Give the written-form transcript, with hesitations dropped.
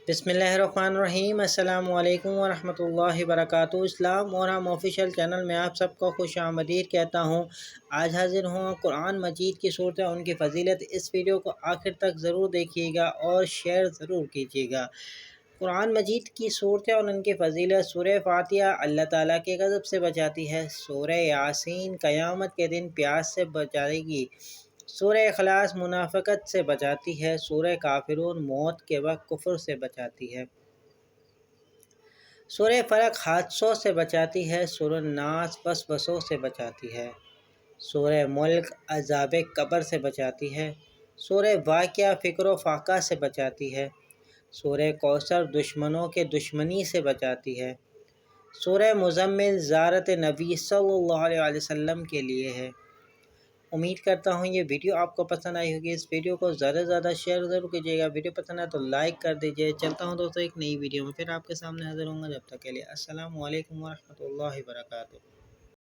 बिस्मिल्लाहिर्रहमानिर्रहीम। अस्सलामु अलैकुम वरहमतुल्लाहि वबरकातुहू। इस्लाम और हम ऑफिशियल चैनल में आप सबको खुश आमदीद कहता हूँ। आज हाजिर हूँ कुरान मजीद की सूरत और उनकी फ़जीलत। इस वीडियो को आखिर तक ज़रूर देखिएगा और शेयर ज़रूर कीजिएगा। कुरान मजीद की सूरत और उनकी फ़जीलत। सूरह फातिहा अल्लाह ताला के गज़ब से बचाती है। सूरह यासीन क़यामत के दिन प्यास से बचाएगी। सूरह इखलास मुनाफ़िक़त से बचाती है। सूरह काफ़िरून मौत के वक्त कुफ्र से बचाती है। सूरह फलक हादसों से बचाती है। सूरह नास वसवसों से बचाती है। सूरह मुल्क अज़ाब कब्र से बचाती है। सूरह वाक़िया फ़िक्र व फ़ाक़ा से बचाती है। सूरह कौसर दुश्मनों के दुश्मनी से बचाती है। सूरह मुज़म्मिल ज़ारत नबी सल्लल्लाहु अलैहि वसल्लम के लिए है। उम्मीद करता हूँ ये वीडियो आपको पसंद आई होगी। इस वीडियो को ज़्यादा से ज़्यादा शेयर ज़रूर कीजिएगा। वीडियो पसंद है तो लाइक कर दीजिए। चलता हूँ दोस्तों एक नई वीडियो में, फिर आपके सामने हाज़िर होऊंगा। जब तक के लिए अस्सलामु अलैकुम वरहमतुल्लाहि वबरकातुहू।